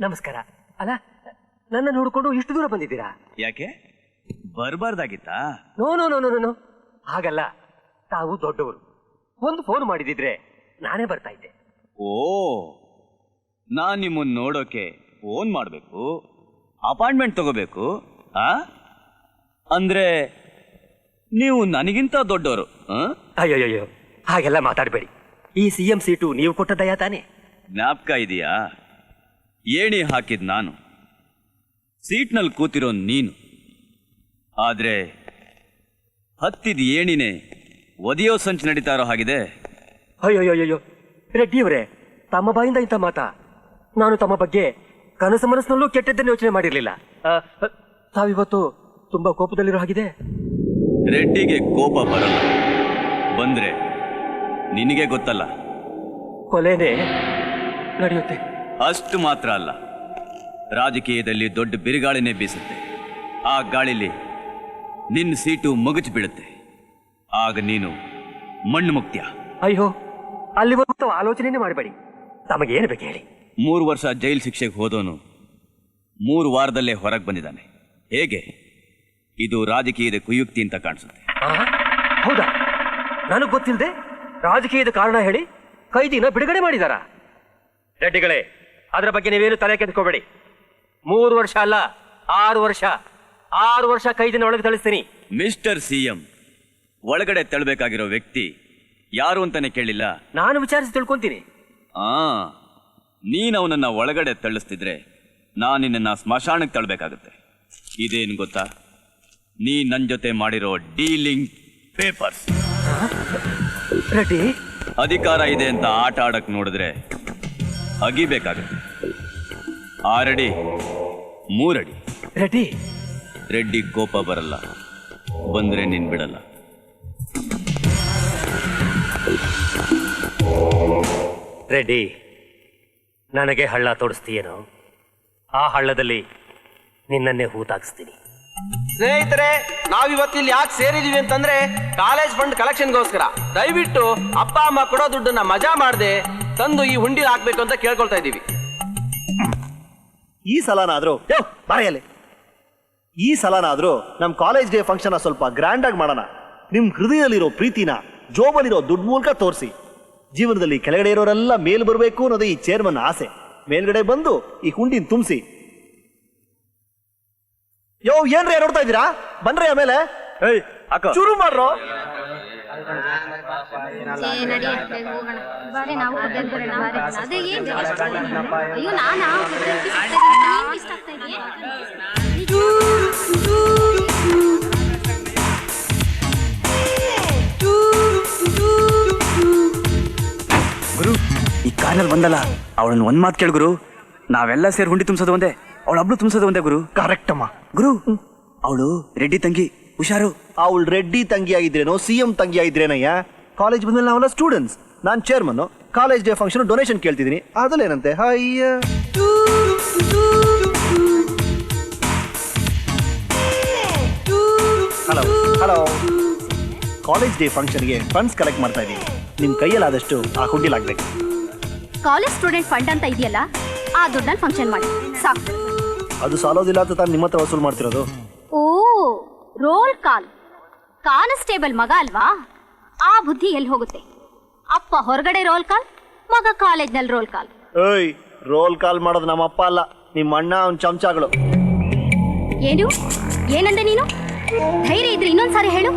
ನಮಸ್ಕಾರ. ಅಲ್ಲ, ನನ್ನ ನೋಡ್ಕೊಂಡು ಇಷ್ಟು ದೂರ ಬಂದಿದ್ದೀರಾ? ಯಾಕೆ ಬರಬಾರ್ದಾಗಿತ್ತಾ? No no no no no, ಹಾಗಲ್ಲ. ತಾವು ದೊಡ್ಡವರು, ಒಂದು ಫೋನ್ ಮಾಡಿದಿದ್ರೆ ನಾನೇ ಬರ್ತಾ ಇದ್ದೆ. ಓ, ನಾನ್ ನಿಮ್ಮನ್ನ ನೋಡೋಕೆ ಫೋನ್ ಮಾಡಬೇಕು, ಅಪಾಯಿಂಟ್ಮೆಂಟ್ ತಗೋಬೇಕು? ಅಂದ್ರೆ ನೀವು ನನಗಿಂತ ದೊಡ್ಡವರು? ಅಯ್ಯೋಯ್ಯೋ, ಹಾಗೆಲ್ಲ ಮಾತಾಡಬೇಡಿ. ಈ CM ಸೀಟು ನೀವು ಕೊಟ್ಟ ದಯ ತಾನೆ? ಜ್ಞಾಪಕ ಇದೆಯಾ? ಏಣಿ ಹಾಕಿದ್ ನಾನು, ಸೀಟ್ನಲ್ಲಿ ಕೂತಿರೋ ನೀನು. ಆದ್ರೆ ಹತ್ತಿದ ಏಣಿನೇ ಒದೆಯೋ ಸಂಚು ನಡೀತಾ ಇರೋ ಹಾಗಿದೆ. ಅಯ್ಯೋಯ್ಯೋ ರೆಡ್ಡಿಯವರೇ, ತಮ್ಮ ಬಾಯಿಂದ ಇಂಥ ಮಾತಾ? ನಾನು ತಮ್ಮ ಬಗ್ಗೆ ಕನಸು ಮನಸ್ಸಿನಲ್ಲೂ ಕೆಟ್ಟದ್ದನ್ನು ಯೋಚನೆ ಮಾಡಿರ್ಲಿಲ್ಲ. ತಾವಿವತ್ತು ತುಂಬಾ ಕೋಪದಲ್ಲಿರೋ ಹಾಗಿದೆ. ರೆಡ್ಡಿಗೆ ಕೋಪ ಬರಲ್ಲ, ಬಂದ್ರೆ ನಿನಗೆ ಗೊತ್ತಲ್ಲ, ಕೊಲೆನೇ ನಡೆಯುತ್ತೆ. ಅಷ್ಟು ಮಾತ್ರ ಅಲ್ಲ, ರಾಜಕೀಯದಲ್ಲಿ ದೊಡ್ಡ ಬಿರುಗಾಳಿನೇ ಬೀಸುತ್ತೆ. ಆ ಗಾಳಿಲಿ ನಿನ್ನ ಸೀಟು ಮಗುಚಿ ಬೀಳುತ್ತೆ. ಆಗ ನೀನು ಮಣ್ಣು ಮುಕ್ತ್ಯ. ಅಯ್ಯೋ, ಅಲ್ಲಿವರೆಗೂ ಆಲೋಚನೆನೇ ಮಾಡಬೇಡಿ. ತಮಗೇನು ಬೇಕು ಹೇಳಿ. 3 ವರ್ಷ ಜೈಲು ಶಿಕ್ಷೆಗೆ ಹೋದವನು 3 ವಾರದಲ್ಲೇ ಹೊರಗೆ ಬಂದಿದ್ದಾನೆ. ಹೇಗೆ? ಇದು ರಾಜಕೀಯದ ಕುಯುಕ್ತಿ ಅಂತ ಕಾಣಿಸುತ್ತೆ. ಹೌದಾ? ನನಗೆ ಗೊತ್ತಿಲ್ಲದೆ ರಾಜಕೀಯದ ಕಾರಣ ಹೇಳಿ ಕೈದಿನ ಬಿಡುಗಡೆ ಮಾಡಿದಾರ? ರೆಡ್ಡಿಗಳೇ, ಅದರ ಬಗ್ಗೆ ನೀವೇನು ತಲೆ ಕೆಂದ್ಕೋಬೇಡಿ. 3 ವರ್ಷ ಅಲ್ಲ, 6 ವರ್ಷ ಕೈದಿನ ಒಳಗೆ ತಳಿಸ್ತೀನಿ. ಮಿಸ್ಟರ್ CM, ಒಳಗಡೆ ತಳ್ಳಬೇಕಾಗಿರೋ ವ್ಯಕ್ತಿ ಯಾರು ಅಂತಾನೆ ಕೇಳಿಲ್ಲ. ನಾನು ವಿಚಾರಿಸಿ ತಿಳ್ಕೊಂತೀನಿ. ನೀನು ಅವನನ್ನ ಒಳಗಡೆ ತಳ್ಳಿಸ್ತಿದ್ರೆ ನಾನು ನಿನ್ನ ಸ್ಮಶಾನಕ್ಕೆ ತಳ್ಳಬೇಕಾಗುತ್ತೆ. ಇದೇನು ಗೊತ್ತಾ? ನೀ ನನ್ನ ಜೊತೆ ಮಾಡಿರೋ ಡೀಲಿಂಗ್ ಪೇಪರ್ಸ್. ರೆಡ್ಡಿ, ಅಧಿಕಾರ ಇದೆ ಅಂತ ಆಟ ಆಡಕ್ ನೋಡಿದ್ರೆ ಅಗಿಬೇಕಾಗುತ್ತೆ. 6 ಅಡಿ 3 ಅಡಿ. ರೆಡ್ಡಿ ಕೋಪ ಬರಲ್ಲ, ಬಂದ್ರೆ ನಿನ್ ಬಿಡಲ್ಲ. ರೆಡ್ಡಿ, ನನಗೆ ಹಳ್ಳ ತೋಡಿಸ್ತೀಯೇನೋ? ಆ ಹಳ್ಳದಲ್ಲಿ ನಿನ್ನನ್ನೇ ಹೂತಾಕಿಸ್ತೀನಿ. ಸ್ನೇಹಿತರೆ, ನಾವಿವತ್ತಿಲ್ಲಿ ಯಾಕೆ ಸೇರಿದೀವಿ ಅಂತಂದ್ರೆ ಕಾಲೇಜ್ ಫಂಡ್ ಕಲೆಕ್ಷನ್ಗೋಸ್ಕರ. ದಯವಿಟ್ಟು ಅಪ್ಪ ಅಮ್ಮ ಕೊಡೋ ದುಡ್ಡನ್ನ ಮಜಾ ಮಾಡದೆ ತಂದು ಈ ಹುಂಡಿ ಹಾಕ್ಬೇಕು ಅಂತ ಕೇಳ್ಕೊಳ್ತಾ ಇದೀವಿ. ಈ ಸಲನಾದ್ರೂ ನಮ್ ಕಾಲೇಜ್ ಡೇ ಫಂಕ್ಷನ್ ಸ್ವಲ್ಪ ಗ್ರ್ಯಾಂಡ್ ಆಗಿ ಮಾಡೋಣ. ನಿಮ್ ಹೃದಯದಲ್ಲಿರೋ ಪ್ರೀತಿನ ಜೋಬಲ್ಲಿರೋ ದುಡ್ಡು ಮೂಲಕ ತೋರಿಸಿ. ಜೀವನದಲ್ಲಿ ಕೆಳಗಡೆ ಇರೋರೆಲ್ಲ ಮೇಲ್ ಬರಬೇಕು ಅನ್ನೋದು ಈ ಚೇರ್ಮನ್ ಆಸೆ. ಮೇಲ್ಗಡೆ ಬಂದು ಈ ಹುಂಡಿನ ತುಂಬಿಸಿ. ಏನ್ರಿ ನೋಡ್ತಾ ಇದ್ದೀರಾ? ಬನ್ರಿ ಆಮೇಲೆ ಶುರು ಮಾಡ್ರೋ. ಗುರು, ಈ ಕಾರ್ನಲ್ಲಿ ಬಂದಲ್ಲ, ಅವಳನ್ನ ಒಂದ್ ಮಾತು ಕೇಳು ಗುರು. ನಾವೆಲ್ಲ ಸೇರಿ ಹುಂಡಿ ತುಂಬಿಸೋದು ಒಂದೇ, ಅವಳೊಬ್ಳು ತುಂಬಿಸೋದು ಒಂದೇ ಗುರು. ಕರೆಕ್ಟ್ ಅಮ್ಮ. ಗುರು, ಅವಳು ರೆಡ್ಡಿ ತಂಗಿ, ಹುಷಾರು. ಅವಳು ರೆಡ್ಡಿ ತಂಗಿ ಆಗಿದ್ರೇನೋ CM ತಂಗಿ ಆಗಿದ್ರೇನಯ್ಯ? ಕಾಲೇಜ್ ಬಂದ್ಮೇಲೆ ನಾವೆಲ್ಲ ಸ್ಟೂಡೆಂಟ್ಸ್. ನಾನ್ chairman. College day function donation ಕೇಳ್ತಿದ್ದೀನಿ. ಅದ್ರಲ್ಲೇನಂತೆ? ಅಯ್ಯ, ಹಲೋ. ಕಾಲೇಜ್ ಡೇ ಫಂಕ್ಷನ್ಗೆ ಫಂಡ್ಸ್ ಕಲೆಕ್ಟ್ ಮಾಡ್ತಾ ಇದ್ದೀವಿ. ನಿಮ್ ಕೈಯಲ್ಲಾದಷ್ಟು ಆ ಹುಂಡಿಲಾಗ್ಬೇಕು. ಕಾಲೇಜ್ ಸ್ಟೂಡೆಂಟ್ ಫಂಡ್ ಅಂತ ಇದೆಯಲ್ಲ, ಆ ದುಡ್ಡಲ್ಲಿ ಫಂಕ್ಷನ್ ಮಾಡಿ ಸಾಕು. ಅದು ಸಾಲೋದಿಲ್ಲ ಅಂತ ತಾನು ನಿಮ್ಮ ಹತ್ರ ವಸೂಲು ಮಾಡ್ತಿರೋದು. ಓ, ರೋಲ್ ಕಾಲ್. ಕಾನ್ಸ್ಟೇಬಲ್ ಮಗ ಅಲ್ವಾ? ಆ ಬುದ್ಧಿ ಎಲ್ಲಿ ಹೋಗುತ್ತೆ? ಅಪ್ಪ ಹೊರಗಡೆ ರೋಲ್ ಕಾಲ್, ಮಗ ಕಾಲೇಜ್ನಲ್ಲಿ ರೋಲ್ ಕಾಲ್. ಏಯ್, ರೋಲ್ ಕಾಲ್ ಮಾಡೋದು ನಮ್ಮ ಅಪ್ಪ ಅಲ್ಲ, ನಿಮ್ಮ ಅಣ್ಣ ಅವ್ನ ಚಮಚಾಗಳು. ಏನು ಏನಂದೆ ನೀನು? ಧೈರ್ಯ ಇದ್ರೆ ಇನ್ನೊಂದ್ಸಾರಿ ಹೇಳು.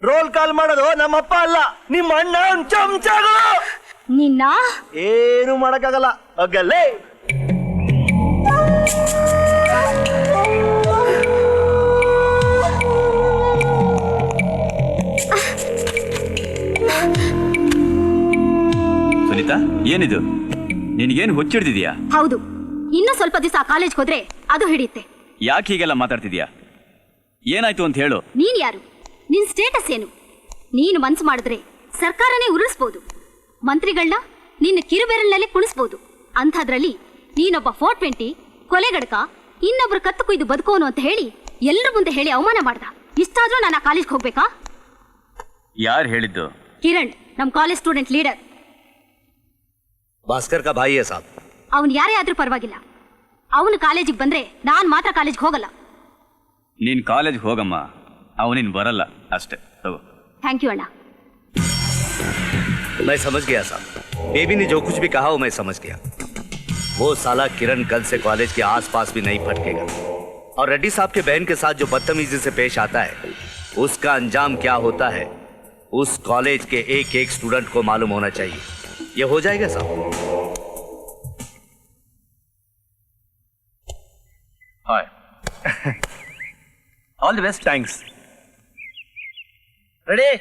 ರೋಲ್ ಕಾಲ್ ಮಾಡೋದು ನಮ್ಮಪ್ಪ ಅಲ್ಲ, ನಿಮ್ಮ ಅಣ್ಣ ಅವ್ನ ಚಮಚಾಗಳು. ನಿನ್ನ ಏನು ಮಾಡಕ್ಕಾಗಲ್ಲ. ಹೋಗಲ್ಲೇ. ಸುನೀತಾ, ಏನಿದು? ನಿನಗೇನು ಹುಚ್ಚಿಡ್ದಿದ್ಯಾ? ಹೌದು, ಇನ್ನು ಸ್ವಲ್ಪ ದಿವಸ ಕಾಲೇಜ್ಗೆ ಹೋದ್ರೆ ಅದು ಹಿಡಿಯುತ್ತೆ. ಯಾಕೆ ಹೀಗೆಲ್ಲ ಮಾತಾಡ್ತಿದ್ಯಾ? ಏನಾಯ್ತು ಅಂತ ಹೇಳು. ನೀನ್ ಯಾರು? ನಿನ್ ಸ್ಟೇಟಸ್ ಏನು? ನೀನು ಮನ್ಸು ಮಾಡಿದ್ರೆ ಸರ್ಕಾರನೇ ಉರುಳಿಸ್ಬೋದು, ಮಂತ್ರಿಗಳನ್ನ ನಿನ್ನ ಕಿರುಬೆರಳಿನಲ್ಲಿ ಕುಣಿಸ್ಬೋದು. ಅಂಥದ್ರಲ್ಲಿ ನೀನೊಬ್ಬ 420 ಕೊಲೆಗಡಕ, ಇನ್ನೊಬ್ರು ಕತ್ತು ಕುಯ್ದು ಬದುಕೋನು ಅಂತ ಹೇಳಿ ಎಲ್ಲರ ಮುಂದೆ ಹೇಳಿ ಅವಮಾನ ಮಾಡ್ದ. ಇಷ್ಟಾದ್ರೂ ನಾನು ಆ ಕಾಲೇಜ್ಗೆ ಹೋಗ್ಬೇಕಾ? ಯಾರು ಹೇಳಿದ್ದು? ಕಿರಣ್, ನಮ್ ಕಾಲೇಜ್ ಸ್ಟೂಡೆಂಟ್ ಲೀಡರ್. ಭಾಸ್ಕರ್ ಕಾ ಭಾಯಿ ಸಾಬ್. ಅವನು ಯಾರೇ ಆದ್ರೂ ಪರವಾಗಿಲ್ಲ, ಅವನು ಕಾಲೇಜಿಗೆ ಬಂದ್ರೆ ನಾನ್ ಮಾತ್ರ ಕಾಲೇಜ್ಗೆ ಹೋಗಲ್ಲ. ನೀನ್ ಕಾಲೇಜ್ಗೆ ಹೋಗಮ್ಮ, ಅವನಿನ್ ಬರಲ್ಲ ಅಷ್ಟೇ. ತಗೋ. ಥ್ಯಾಂಕ್ ಯು ಅಣ್ಣ. मैं समझ गया साहब, बेबी ने जो कुछ भी कहा वो मैं समझ गया। वो साला किरण कल से कॉलेज के आसपास भी नहीं फटकेगा, और रेड्डी साहब के बहन के साथ जो बदतमीजी से पेश आता है उसका अंजाम क्या होता है उस कॉलेज के एक एक स्टूडेंट को मालूम होना चाहिए। ये हो जाएगा साहब? Hi, all the best. Thanks. Ready?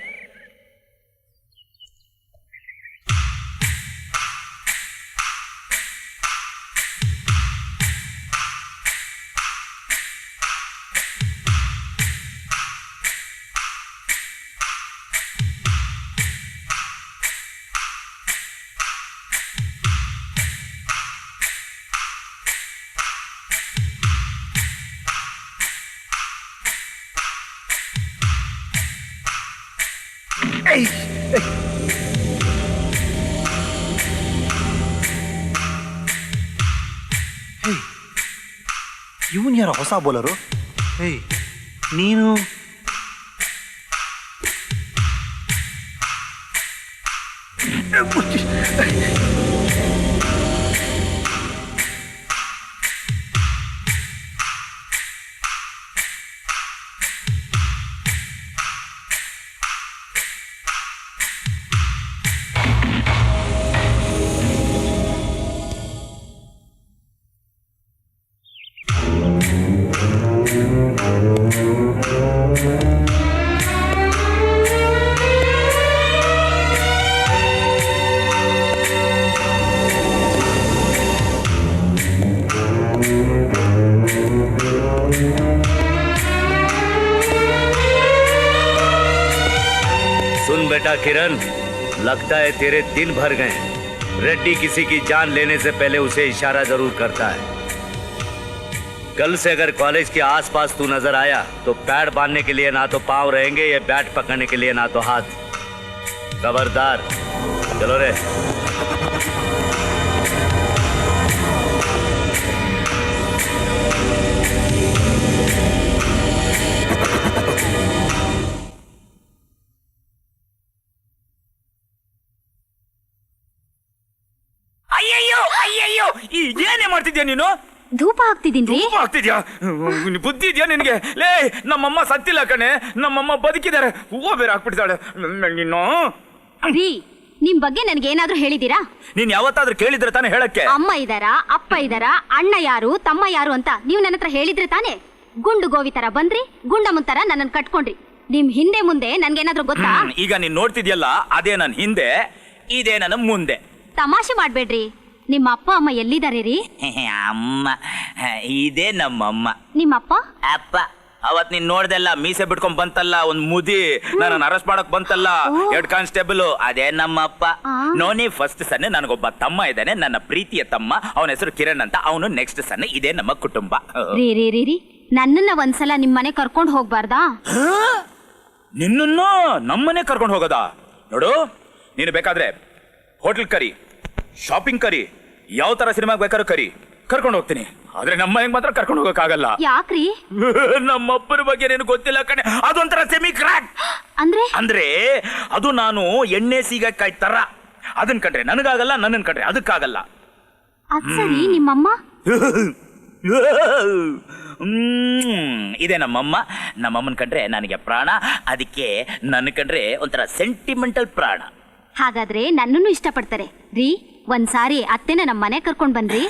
ಇವನ್ ಯಾರೋ ಹೊಸ ಬೌಲರು? ಏಯ್, ನೀನು सुन बेटा किरण, लगता है तेरे दिन भर गए। रेड्डी किसी की जान लेने से पहले उसे इशारा जरूर करता है। कल से अगर कॉलेज के आसपास तू नजर आया तो पैड बांधने के लिए ना तो पांव रहेंगे, या बैट पकड़ने के लिए ना तो हाथ। खबरदार। चलो रे। ಅಯ್ಯಯ್ಯೋ ಅಯ್ಯಯ್ಯೋ, ಏನೇ ಮಾಡ್ತಿದ್ಯಾ ನೀನು? ಧೂಪ ಹಾಕ್ತಿದ್ದೀನ್ರಿ. ಆಗ್ತಿದ್ಯಾ? ಬುದ್ಧಿ ಇದೆಯಾ ನಿನ್ಗೆ? ಲೇ, ನಮ್ಮಮ್ಮ ಸತ್ತಿಲ್ಲ ಕಣೆ, ನಮ್ಮಮ್ಮ ಬದುಕಿದ್ದಾರೆ. ಹೂವು ಬೇರೆ ಹಾಕ್ಬಿಡ್ತಾಳೆ ನೀನು. ರೀ, ನಿಮ್ ಬಗ್ಗೆ ನನ್ಗೆ ಏನಾದ್ರೂ ಹೇಳಿದೀರಾ? ನೀನ್ ಯಾವತ್ತಾದ್ರೂ ಕೇಳಿದ್ರೆ ತಾನೇ ಹೇಳಕ್ಕೆ? ಅಮ್ಮ ಇದಾರಾ, ಅಪ್ಪ ಇದಾರಾ, ಅಣ್ಣ ಯಾರು, ತಮ್ಮ ಯಾರು ಅಂತ ನೀವು ನನ್ನ ಹತ್ರ ಹೇಳಿದ್ರೆ ತಾನೇ? ಗುಂಡು ಗೋವಿ ತರ ಬಂದ್ರಿ, ಗುಂಡಮ್ಮನ್ ತರ ನನ್ನನ್ನು ಕಟ್ಕೊಂಡ್ರಿ. ನಿಮ್ ಹಿಂದೆ ಮುಂದೆ ನನ್ಗೇನಾದ್ರೂ ಗೊತ್ತಾ? ಈಗ ನೀನ್ ನೋಡ್ತಿದ್ಯಲ್ಲ, ಅದೇ ನನ್ ಹಿಂದೆ, ಇದೇ ನನ್ನ ಮುಂದೆ. ತಮಾಷೆ ಮಾಡ್ಬೇಡ್ರಿ. ನಿಮ್ಮ ಅಪ್ಪ ಅಮ್ಮ ಎಲ್ಲಿದ್ದಾರೆ ರೀ? ಅಮ್ಮ, ಇದೇ ನಮ್ಮಮ್ಮ. ನಿಮ್ಮಪ್ಪ? ಅಪ್ಪ ಅವತ್ ನೀನ್ ನೋಡ್ದಲ್ಲ, ಮೀಸೆ ಬಿಟ್ಕೊಂಡ್ ಬಂತಲ್ಲ ಒಂದ್ ಮುದಿ, ನನ್ನ ಅರೆಸ್ಟ್ ಮಾಡಕ್ ಬಂತಲ್ಲ ಹೆಡ್ ಕಾನ್ಸ್ಟೇಬಲ್, ಅದೇ ನಮ್ಮಪ್ಪ. ನೋನಿ ಫಸ್ಟ್ ಸನ್ನೆ ನನಗೊಬ್ಬ ತಮ್ಮ ಇದ್ದಾನೆ, ನನ್ನ ಪ್ರೀತಿಯ ತಮ್ಮ. ಅವನ ಹೆಸರು ಕಿರಣ್ ಅಂತ. ಅವನು ನೆಕ್ಸ್ಟ್ ಸನ್ನೆ. ಇದೇ ನಮ್ಮ ಕುಟುಂಬ. ರೀ ರೀ ರೀ ರೀ, ನನ್ನನ್ನ ಒಂದ್ಸಲ ನಿಮ್ ಮನೆ ಕರ್ಕೊಂಡ್ ಹೋಗ್ಬಾರ್ದಾ? ನಿನ್ನನ್ನು ನಮ್ಮನೆ ಕರ್ಕೊಂಡು ಹೋಗೋದ? ನೋಡು, ನೀನು ಬೇಕಾದ್ರೆ ಹೋಟೆಲ್ ಕರಿ, ಶಾಪಿಂಗ್ ಕರಿ, ಯಾವ ತರ ಸಿನಿಮಾಗ್ ಬೇಕಾದ್ರೂ ಕರಿ, ಕರ್ಕೊಂಡು ಹೋಗ್ತೀನಿ. ಆದ್ರೆ ನಮ್ಮ ಹೆಂಗ್ ಮಾತ್ರ ಕರ್ಕೊಂಡು ಹೋಗಕ್ಕಾಗಲ್ಲ. ಯಾಕ್ರಿ? ನಮ್ಮಪ್ಪನ ಬಗ್ಗೆ ನಿನಗೆ ಗೊತ್ತಿಲ್ಲ ಕಣೆ, ಅದೊಂಥರ ಸೆಮಿ ಕ್ರಾಕ್. ಅಂದ್ರೆ ಅದು ನಾನು ಎಣ್ಣೆ ಸೀಗಕ್ಕಾಯ್ ತರ. ಅದನ್ ಕಂಡ್ರೆ ನನಗಾಗಲ್ಲ, ನನ್ನನ್ ಕಂಡ್ರೆ ಅದಕ್ಕಾಗಲ್ಲ. ಅದ್ ಸರಿ, ನಿಮ್ಮಮ್ಮ? ಇದೇ ನಮ್ಮಮ್ಮ. ನಮ್ಮಮ್ಮನ್ ಕಂಡ್ರೆ ನನಗೆ ಪ್ರಾಣ. ಅದಕ್ಕೆ ನನ್ನ ಕಂಡ್ರೆ ಒಂಥರ ಸೆಂಟಿಮೆಂಟಲ್ ಪ್ರಾಣ. ಹಾಗಾದ್ರೆ ನನ್ನನ್ನು ಇಷ್ಟಪಡ್ತಾರೆ ರೀ. ಒಂದ್ಸಾರಿ ಅತ್ತೆನ ನಮ್ಮ ಮನೆ ಕರ್ಕೊಂಡ್ ಬನ್ರಿ.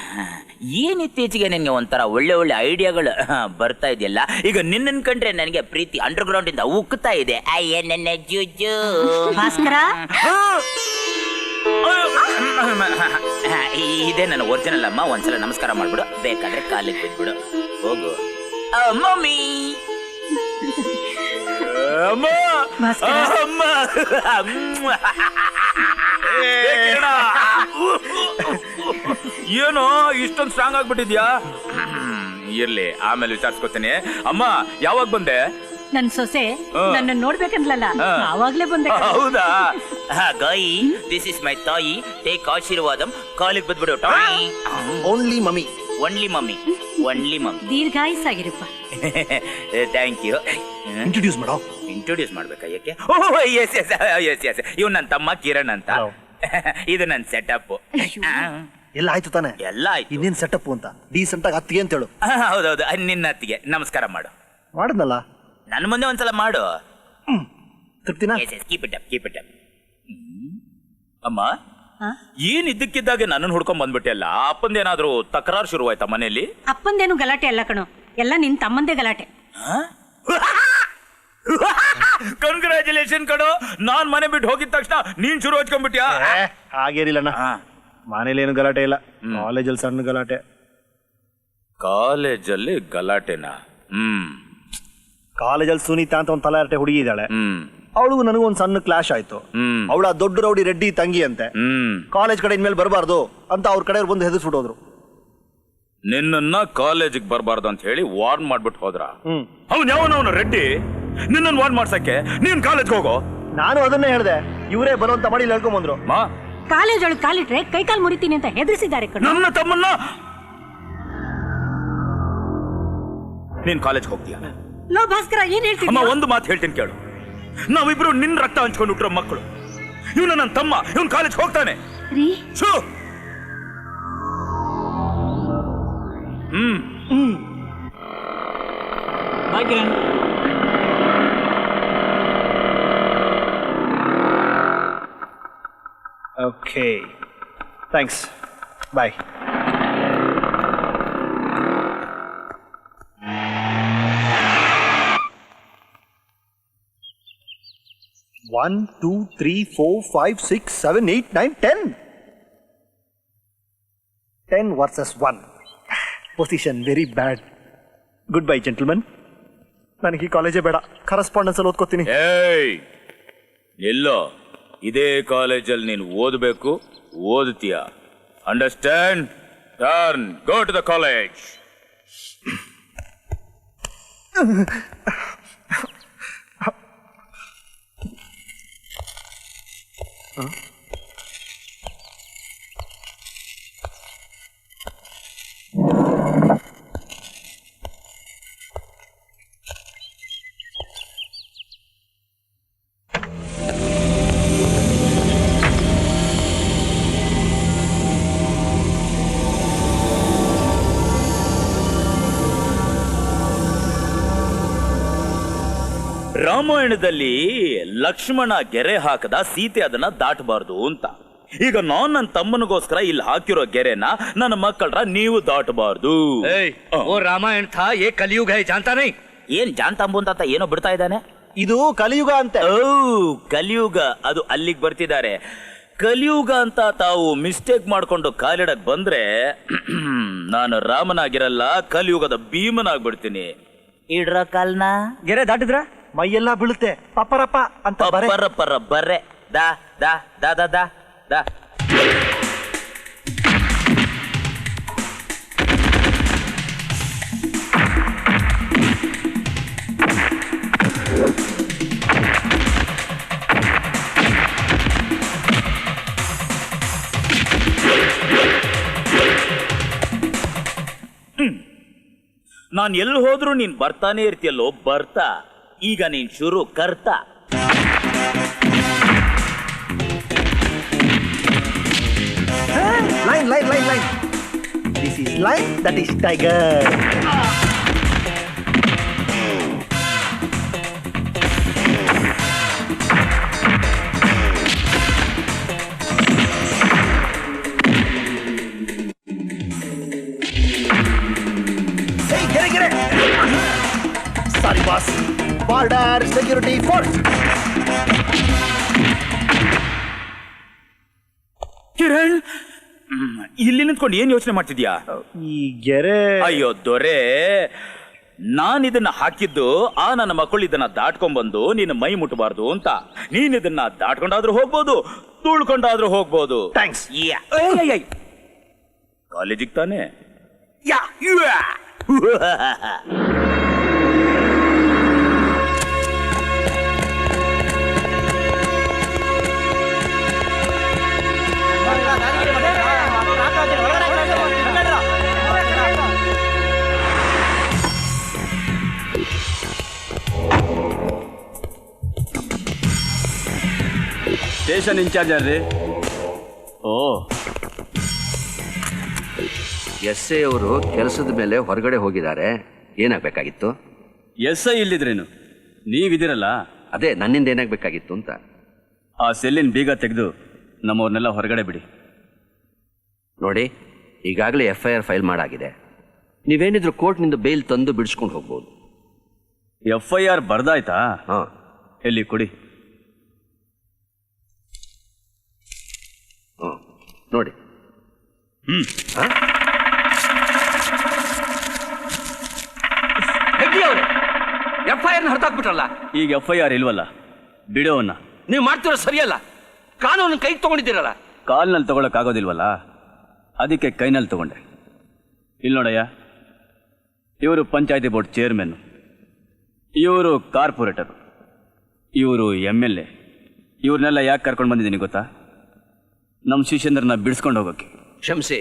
ಏನ್ ಇತ್ತೀಚೆಗೆ ನಿನ್ಗೆ ಒಂಥರ ಒಳ್ಳೆ ಒಳ್ಳೆ ಐಡಿಯಾಗಳು ಬರ್ತಾ ಇದೆಯಲ್ಲ. ಈಗ ನಿನ್ನನ್ ಕಂಡ್ರೆ ನನಗೆ ಪ್ರೀತಿ ಅಂಡರ್ ಗ್ರೌಂಡ್ ಇಂದ ಉಕ್ತಾ ಇದೆ. ಅಯ್ಯ ನನ್ನ ಜೂಜು ಭಾಸ್ಕರ, ಇದೇ ನನ್ನ ಒರಿಜಿನಲ್ ಅಮ್ಮ. ಒಂದ್ಸಲ ನಮಸ್ಕಾರ ಮಾಡ್ಬಿಡು, ಬೇಕಾದ್ರೆ ಕಾಲಿಗೆ ಬಿದ್ಬಿಡು. ಹೋಗು ಮಮ್ಮಿ. ಏನೋ ಇಷ್ಟೊಂದು ಸ್ಟ್ರಾಂಗ್ ಆಗ್ಬಿಟ್ಟಿದ್ಯಾ? ಇರ್ಲಿ ಆಮೇಲೆ ವಿಚಾರಿಸ್ಕೊತೀನಿ. ಅಮ್ಮ ಯಾವಾಗ ಬಂದೆ? ನನ್ ಸೊಸೆ ನನ್ನ ನೋಡ್ಬೇಕಂದ್ಲಲ್ಲ ಆವಾಗ್ಲೇ ಬಂದೆ. ಹೌದಾ? ಗಾಯಿ ದಿಸ್ ಇಸ್ ಮೈ ತಾಯಿ, ಟೇಕ್ ಆಶೀರ್ವಾದಂ, ಕಾಲಿಗೆ ಬದ್ಬಿಡು. Only mummy. Only mummy, only mummy. ದೀರ್ಘಾಯುಸ್ಸಾಗಿರಪ್ಪ. Thank you. ಇಂಟ್ರೊಡ್ಯೂಸ್ ಮಾಡೋ. ಇಂಟ್ರೊಡ್ಯೂಸ್ ಮಾಡ್ಬೇಕಾ? ಯಾಕೆ? ಎಸ್ ಎಸ್ ಎಸ್ ಎಸ್, ಇವ್ ನನ್ನ ತಮ್ಮ ಕಿರಣ್ ಅಂತ. Hello. ಇದು ನನ್ನ ಸೆಟಪ್. ಎಲ್ಲ ಆಯ್ತು ತಾನೆ? ಎಲ್ಲ ಆಯ್ತು. ಇನ್ನೇನ್ ಸೆಟಪ್ ಅಂತ ಡೀಸೆಂಟ್ ಆಗಿ ಅತ್ತಿಗೆ ಅಂತ ಹೇಳು. ಹೌದೌದು, ನಿನ್ನ ಅತ್ತಿಗೆ ನಮಸ್ಕಾರ ಮಾಡು. ಮಾಡಿದ್ನಲ್ಲ, ನನ್ನ ಮುಂದೆ ಒಂದ್ಸಲ ಮಾಡು. ತೃಪ್ತಿನಾ? Keep it up, keep it up. ಅಮ್ಮ ಏನ್ ಇದ್ದಕ್ಕಿದ್ದಾಗೆ ನನ್ನನ್ನು ಹುಡ್ಕೊಂಡ್ ಬಂದ್ಬಿಟ್ಟೆಲ್ಲ. ಅಪ್ಪಂದೇನಾದ್ರೂ ತಕರಾರು ಶುರುವಾಯ್ತಾ ಮನೆಯಲ್ಲಿ? ಅಪ್ಪಂದೇನು ಗಲಾಟೆ ಅಲ್ಲ ಕಣೋ, ಎಲ್ಲ ನಿನ್ ತಮ್ಮಂದೇ ಗಲಾಟೆ. ಕಂಗ್ರ್ಯಾಚುಲೇಷನ್ ಕಣೋ, ನಾನ್ ಮನೆ ಬಿಟ್ಟು ಹೋಗಿದ ತಕ್ಷಣ ನೀನ್ ಶುರು ಹಚ್ಕೊಂಡ್ಬಿಟ್ಯಾ? ಹಾಗೇನಿಲ್ಲಣ್ಣ, ಮನೇಲಿ ಏನು ಗಲಾಟೆ ಇಲ್ಲ, ಕಾಲೇಜಲ್ಲಿ ಸಣ್ಣ ಗಲಾಟೆ. ಕಾಲೇಜಲ್ಲಿ ಗಲಾಟೆನಾ? ಕಾಲೇಜಲ್ಲಿ ಸುನೀತಾ ಅಂತ ಒಂದು ತಲೆಹರಟೆ ಹುಡುಗಿ ಇದ್ದಾಳೆ. ಅವಳಿಗೂ ನನಗೂ ಒಂದು ಸಣ್ಣ ಕ್ಲಾಶ್ ಆಯ್ತು. ಅವಳ ದೊಡ್ಡ ರೌಡಿ ರೆಡ್ಡಿ ತಂಗಿ ಅಂತೆ. ಕಾಲೇಜ್ ಕಡೆ ಇನ್ಮೇಲೆ ಬರಬಾರ್ದು ಅಂತ ಅವ್ರ ಕಡೆ ಬಂದು ಹೆದರ್ಸ್ಬಿಟ್ಟೋದ್ರು. ನಿನ್ನನ್ನ ಕಾಲೇಜಿಗೆ ಬರಬಾರ್ದು ಅಂತ ಹೇಳಿ ವಾರ್ನ್ ಮಾಡ್ಬಿಟ್ಟು ಹೋದ್ರ? ಅವ್ನು ಯಾವನವನು ರೆಡ್ಡಿ, ನಿನ್ನನ್ನು ವಾರ್ನ್ ಮಾಡ್ಸಕ್ಕೆ ನೀನ್ ಕಾಲೇಜ್ಗೆ ಹೋಗೋ. ನಾನು ಅದನ್ನೇ ಹೇಳ್ದೆ, ಇವರೇ ಬರುವಂತ ಮಾಡಿ ಹೇಳ್ಕೊಂಡ್ ಬಂದ್ರು. ಕಾಲೇಜ್ ಒಳಗೆ ಕಾಲಿಟ್ರೆ ಕೈಕಾಲ್ ಮುರಿತೀನಿ ಅಂತ ಹೆದರ್ಸಿದ್ದಾರೆ ಕಣೋ. ನನ್ನ ತಮ್ಮನ್ನ ನೀನ್ ಕಾಲೇಜ್ ಹೋಗ್ತೀಯ? ಲೋ ಭಾಸ್ಕರ, ಏನ್ ಹೇಳ್ತೀನಿ? ಅಮ್ಮ ಒಂದು ಮಾತು ಹೇಳ್ತೀನಿ ಕೇಳು, ನಾವಿಬ್ರು ನಿನ್ ರಕ್ತ ಹಂಚ್ಕೊಂಡು ಹುಟ್ಟಿರೋ ಮಕ್ಕಳು. ಇವನು ನನ್ನ ತಮ್ಮ, ಇವನ್ ಕಾಲೇಜ್ ಹೋಗ್ತಾನೆ. ರೀ ಶೂ. ಓಕೆ, ಥ್ಯಾಂಕ್ಸ್, ಬಾಯ್. One, two, three, four, five, six, 7, 8, 9, 10. 10 versus 1. Position very bad. Goodbye, gentlemen. ನನಗೆ ಈ ಕಾಲೇಜೇ ಬೇಡ, ಕರೆಸ್ಪಾಂಡೆನ್ಸ್ ಅಲ್ಲಿ ಓದ್ಕೋತೀನಿ. ಏಯ್, ಎಲ್ಲೋ ಇದೇ ಕಾಲೇಜಲ್ಲಿ ನೀನು ಓದಬೇಕು, ಓದ್ತೀಯ. Understand? Turn, go to the college. ರಾಮಾಯಣದಲ್ಲಿ ಲಕ್ಷ್ಮಣ ಗೆರೆ ಹಾಕದ, ಸೀತೆ ಅದನ್ನ ದಾಟಬಾರ್ದು ಅಂತ. ಈಗ ನಾನ್ ನನ್ನ ತಮ್ಮನಿಗೋಸ್ಕರ ಇಲ್ಲಿ ಹಾಕಿರೋ ಗೆರೆನ ನನ್ನ ಮಕ್ಕಳ್ರ ನೀವು ದಾಟಬಾರ್ದು. वो रामायण था, ये कलयुग है, जानता नहीं? ಏನ್ ಜಾನ್ ತಂಬು ಅಂತ ಏನೋ ಬಿಡ್ತಾ ಇದ್ದಾನೆ. ಇದು ಕಲಿಯುಗ ಅಂತೆ. ಓ, ಕಲಿಯುಗ, ಅದು ಅಲ್ಲಿಗೆ ಬರ್ತಿದ್ದಾರೆ. ಕಲಿಯುಗ ಅಂತ ತಾವು ಮಿಸ್ಟೇಕ್ ಮಾಡ್ಕೊಂಡು ಕಾಲಿಡಕ್ ಬಂದ್ರೆ ನಾನು ರಾಮನಾಗಿರಲ್ಲ, ಕಲಿಯುಗದ ಭೀಮನಾಗ್ಬಿಡ್ತೀನಿ. ಇಡ್ರ ಕಾಲ್ನ ಗೆರೆ ದಾಟಿದ್ರ ಮೈಯೆಲ್ಲ ಬೀಳುತ್ತೆ, ಪಪ್ಪರಪ್ಪ ಅಂತ ಬರೆ. ಪರ ಬರ್ರೆ ದಾ ದಾ ದಾ ದಾ ದಾ ದಾ. ನಾನು ಎಲ್ಲಿ ಹೋದ್ರು ನೀನ್ ಬರ್ತಾನೆ ಇರ್ತೀಯಲ್ಲೋ, ಬರ್ತಾ. ಈಗ ನೀನ್ ಶುರು ಕರ್ತಾ. Line, line, line, line. This is lion, that is tiger. Hey, get it. Sorry, boss. Border security force. Kiran, ಇಲ್ಲಿ ನಿಂತ್ಕೊಂಡು ಏನ್ ಯೋಚನೆ ಮಾಡ್ತಿದ್ಯಾ? ಈ ಗೆರೆ. ಅಯ್ಯೋ ದೊರೆ, ನಾನ್ ಇದನ್ನ ಹಾಕಿದ್ದು ಆ ನನ್ನ ಮಕ್ಕಳು ಇದನ್ನ ದಾಟ್ಕೊಂಡ್ಬಂದು ನಿನ್ನ ಮೈ ಮುಟ್ಟಬಾರ್ದು ಅಂತ. ನೀನ್ ಇದನ್ನ ದಾಟ್ಕೊಂಡಾದ್ರೂ ಹೋಗ್ಬೋದು, ತುಳ್ಕೊಂಡಾದ್ರೂ ಹೋಗ್ಬೋದು. ಥ್ಯಾಂಕ್ಸ್. ಕಾಲೇಜಿಗೆ ತಾನೆ? ಸ್ಟೇಷನ್ ಇನ್ಚಾರ್ಜ್ ಯಾರ್ರಿ? ಓ, ಎಸ್ ಐ ಅವರು ಕೆಲಸದ ಮೇಲೆ ಹೊರಗಡೆ ಹೋಗಿದ್ದಾರೆ. ಏನಾಗಬೇಕಾಗಿತ್ತು? ಎಸ್ ಐ ಇಲ್ಲಿದ್ರೇನು, ನೀವಿದಿರಲ್ಲ. ಅದೇ ನನ್ನಿಂದ ಏನಾಗಬೇಕಾಗಿತ್ತು ಅಂತ. ಆ ಸೆಲ್ಲಿನ ಬೀಗ ತೆಗೆದು ನಮ್ಮವ್ರನ್ನೆಲ್ಲ ಹೊರಗಡೆ ಬಿಡಿ. ನೋಡಿ, ಈಗಾಗಲೇ FIR ಫೈಲ್ ಮಾಡಾಗಿದೆ. ನೀವೇನಿದ್ರು ಕೋರ್ಟ್ನಿಂದ ಬೇಲ್ ತಂದು ಬಿಡಿಸ್ಕೊಂಡು ಹೋಗ್ಬೋದು. FIR ಬರ್ದಾಯ್ತಾ? ಹಾಂ, ಎಲ್ಲಿ ಕೊಡಿ. ಹಾಂ, ನೋಡಿ. FIR ಹರಿದಾಕ್ಬಿಟ್ರಲ್ಲ. ಈಗ FIR ಇಲ್ವಲ್ಲ, ಬಿಡೋವನ್ನ. ನೀವು ಮಾಡ್ತಿರೋ ಸರಿಯಲ್ಲ. ಕಾನೂನು ಕೈಗೆ ತಗೊಂಡಿದ್ದೀರಲ್ಲ. ಕಾಲ್ನಲ್ಲಿ ತಗೊಳಕ್ಕಾಗೋದಿಲ್ವಲ್ಲ, ಅದಕ್ಕೆ ಕೈನಲ್ಲಿ ತಗೊಂಡೆ. ಇಲ್ಲಿ ನೋಡಯ್ಯ, ಇವರು ಪಂಚಾಯತಿ ಬೋರ್ಡ್ ಚೇರ್ಮನ್, ಇವರು ಕಾರ್ಪೊರೇಟರ್, ಇವರು MLA. ಇವ್ರನ್ನೆಲ್ಲ ಯಾಕೆ ಕರ್ಕೊಂಡು ಬಂದಿದ್ದೀನಿ ಗೊತ್ತಾ? ನಮ್ಮ ಶಿಷ್ಯಂದ್ರನ್ನ ಬಿಡಿಸ್ಕೊಂಡು ಹೋಗೋಕ್ಕೆ. ಕ್ಷಮಿಸಿ,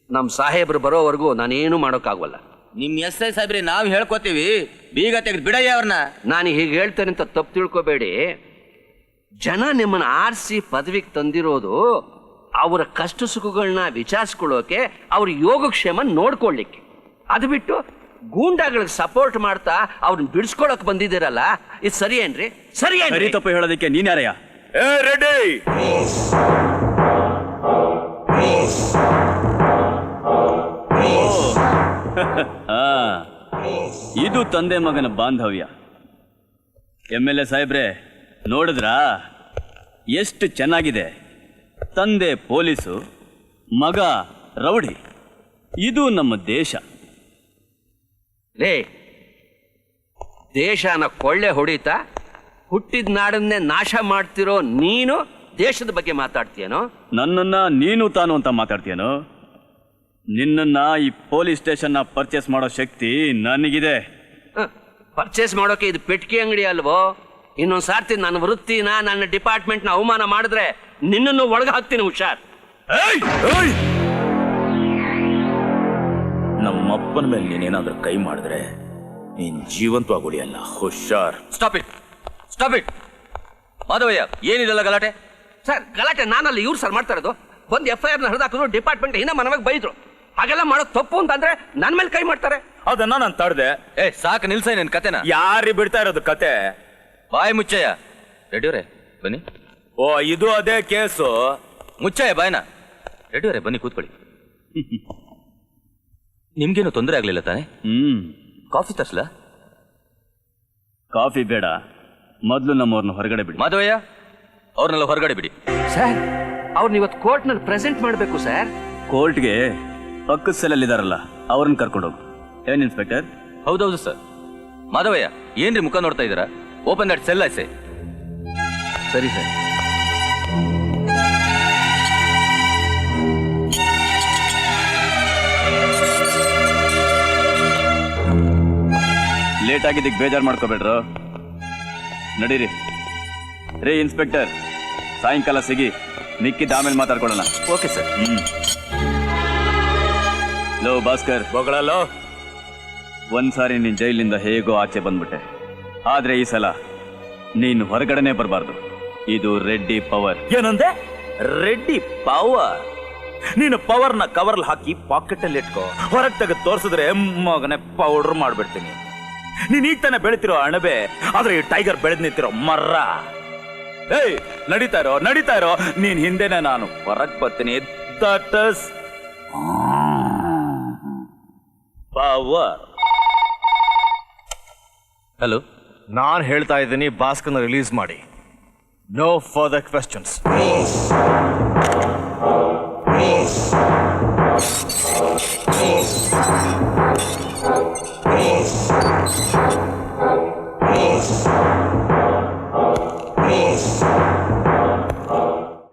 ನಮ್ಮ ಸಾಹೇಬ್ರು ಬರೋವರೆಗೂ ನಾನೇನು ಮಾಡೋಕ್ಕಾಗಲ್ಲ. ನಿಮ್ ಎಸ್ ಐ ಸಾಹೇಬ್ರಿ ನಾವ್ ಹೇಳ್ಕೊತೀವಿ, ಬೀಗ ತೆಗೆದು ಬಿಡಯ್ಯ ಅವ್ರನ್ನ. ನಾನು ಹೀಗೆ ಹೇಳ್ತೇನೆ ಅಂತ ತಪ್ಪು ತಿಳ್ಕೊಬೇಡಿ. ಜನ ನಿಮ್ಮನ್ನು ಆರಿಸಿ ಪದವಿಗೆ ತಂದಿರೋದು ಅವರ ಕಷ್ಟ ಸುಖಗಳನ್ನ ವಿಚಾರಿಸ್ಕೊಳ್ಳೋಕೆ, ಅವ್ರ ಯೋಗಕ್ಷೇಮ ನೋಡ್ಕೊಳ್ಳಿಕ್ಕೆ. ಅದು ಬಿಟ್ಟು ಗೂಂಡಾಗಳಿಗೆ ಸಪೋರ್ಟ್ ಮಾಡ್ತಾ ಅವ್ರನ್ನ ಬಿಡಿಸ್ಕೊಳಕ್ ಬಂದಿದ್ದೀರಲ್ಲ, ಇದು ಸರಿ ಏನ್ರಿ? ಸರಿ ಸರಿ ತಪ್ಪು ಹೇಳೋದಕ್ಕೆ ನೀನ್ ಯಾರಯ್ಯ? ರೆಡಿ. ಇದು ತಂದೆ ಮಗನ ಬಾಂಧವ್ಯ. MLA ಸಾಹೇಬ್ರೆ, ನೋಡಿದ್ರಾ ಎಷ್ಟು ಚೆನ್ನಾಗಿದೆ? ತಂದೆ ಪೊಲೀಸು, ಮಗ ರೌಡಿ. ಇದು ನಮ್ಮ ದೇಶ. ಲೇ, ದೇಶನ ಕೊಳ್ಳೆ ಹೊಡಿತಾ ಹುಟ್ಟಿದ ನಾಡನ್ನೇ ನಾಶ ಮಾಡ್ತಿರೋ ನೀನು ದೇಶದ ಬಗ್ಗೆ ಮಾತಾಡ್ತೀಯನೋ? ನನ್ನನ್ನ ನೀನು ತಾನು ಅಂತ ಮಾತಾಡ್ತೀಯನೋ? ನಿನ್ನನ್ನ ಈ ಪೊಲೀಸ್ ಸ್ಟೇಷನ್ನ ಪರ್ಚೇಸ್ ಮಾಡೋ ಶಕ್ತಿ ನನಗಿದೆ. ಪರ್ಚೇಸ್ ಮಾಡೋಕೆ ಇದು ಪೆಟ್ಟಿಗೆ ಅಂಗಡಿ ಅಲ್ವೋ? ಇನ್ನೊಂದು ಸಾರ್ತಿ ನನ್ನ ವೃತ್ತಿನ, ನನ್ನ ಡಿಪಾರ್ಟ್ಮೆಂಟ್ನ ಅವಮಾನ ಮಾಡಿದ್ರೆ ನಿನ್ನನ್ನು ಒಳಗೆ ಹಾಕ್ತೀನಿ, ಹುಷಾರ್. ನಮ್ಮಪ್ಪನ ಮೇಲೆ ನೀನೇನಾದ್ರೂ ಕೈ ಮಾಡಿದ್ರೆ ನೀನ್ ಜೀವಂತವಾಗಿ ಉಳಿಯಲ್ಲ. ಹುಷಾರ್. Stop it, stop it. Madhavayya, ಏನಿದೆಲ್ಲ ಗಲಾಟೆ? ಸರ್, ಗಲಾಟೆ ನಾನಲ್ಲ, ಇವ್ರು ಸರ್ ಮಾಡ್ತಾ ಇರೋದು. ಒಂದು FIR ಹರಿದಾಕಿದ್ರು, ಡಿಪಾರ್ಟ್ಮೆಂಟ್ ಇನ್ನ ಮನವಾಗಿ ಬೈದ್ರು. ಹಾಗೆಲ್ಲ ಮಾಡೋದು ತಪ್ಪು ಅಂತಂದ್ರೆ ನನ್ನ ಮೇಲೆ ಕೈ ಮಾಡ್ತಾರೆ. ಅದನ್ನ ನಾನು ತಡ್ದೆ. ಸಾಕು ನಿಲ್ಸೈ ನಿನ್ ಕತೆನ. ಯಾರಿ ಬಿಡ್ತಾ ಇರೋದು ಕತೆ? ಬಾಯ್ ಮುಚ್ಚಯ್ಯ. ರೆಡ್ಡಿಯವರೇ ಬನ್ನಿ. ಓ, ಇದು ಅದೇ ಕೇಸು. ಮುಚ್ಚಯ್ಯ ಬಾಯ್ನ. ರೆಡ್ಡಿಯವರೇ ಬನ್ನಿ, ಕೂತ್ಕೊಳ್ಳಿ. ನಿಮ್ಗೇನು ತೊಂದರೆ ಆಗ್ಲಿಲ್ಲ ತಾನೆ? ಕಾಫಿ ತರ್ಸ್ಲಾ? ಕಾಫಿ ಬೇಡ, ಮೊದಲು ನಮ್ಮವ್ರನ್ನ ಹೊರಗಡೆ ಬಿಡಿ. ಮಾಧವಯ್ಯ, ಅವ್ರನ್ನೆಲ್ಲ ಹೊರಗಡೆ ಬಿಡಿ. ಸರ್, ಅವ್ರನ್ನ ಇವತ್ತು ಕೋರ್ಟ್ನಲ್ಲಿ ಪ್ರೆಸೆಂಟ್ ಮಾಡಬೇಕು ಸರ್. ಕೋರ್ಟ್ಗೆ ಪಕ್ಕದ ಸೆಲ್ಲಲ್ಲಿದಾರಲ್ಲ, ಅವ್ರನ್ನ ಕರ್ಕೊಂಡೋಗು. ಏನ್ ಇನ್ಸ್ಪೆಕ್ಟರ್? ಹೌದೌದು ಸರ್. ಮಾಧವಯ್ಯ, ಏನ್ರಿ ಮುಖ ನೋಡ್ತಾ ಇದ್ದೀರಾ? ಓಪನ್ ದಟ್ ಸೆಲ್ ಐಸೆ. ಸರಿ ಸರ್. ಲೇಟ್ ಆಗಿದ್ದಕ್ಕೆ ಬೇಜಾರು ಮಾಡ್ಕೋಬೇಡ್ರು, ನಡೀರಿ. ರೇ ಇನ್ಸ್ಪೆಕ್ಟರ್, ಸಾಯಂಕಾಲ ಸಿಗಿ, ಮಿಕ್ಕಿದ್ದ ಆಮೇಲೆ ಮಾತಾಡ್ಕೊಳ್ಳೋಣ. Okay sir. ಲೋ ಭಾಸ್ಕರ್, ಬಗಳಲ್ಲೋ. ಒಂದ್ಸಾರಿ ನೀನ್ ಜೈಲಿಂದ ಹೇಗೋ ಆಚೆ ಬಂದ್ಬಿಟ್ಟೆ, ಆದ್ರೆ ಈ ಸಲ ನೀನು ಹೊರಗಡೆನೆ ಬರಬಾರ್ದು. ಇದು ರೆಡ್ಡಿ ಪವರ್. ಏನಂದೆ? ರೆಡ್ಡಿ ಪವರ್? ನೀನು ಪವರ್ನ ಕವರ್ಲ್ ಹಾಕಿ ಪಾಕೆಟ್ ಅಲ್ಲಿ ಇಟ್ಕೋ, ಹೊರಗೆ ತೆಗೆದು ತೋರಿಸಿದ್ರೆ ಮಗನೆ ಪೌಡರ್ ಮಾಡ್ಬಿಡ್ತೀನಿ. ನೀನ್ ಈಗ ತಾನೆ ಬೆಳಿತಿರೋ ಅಣಬೆ, ಆದ್ರೆ ಈ ಟೈಗರ್ ಬೆಳೆದ್ ನಿಂತಿರೋ ಮರ. ಏಯ್, ನಡೀತಾ ಇರೋ, ನೀನ್ ಹಿಂದೆನೆ ನಾನು ಹೊರಗೆ ಬರ್ತೀನಿ. That is power. ಹಲೋ, ನಾನು ಹೇಳ್ತಾ ಇದ್ದೀನಿ, ಭಾಸ್ಕರ್ನ ರಿಲೀಸ್ ಮಾಡಿ. No further questions.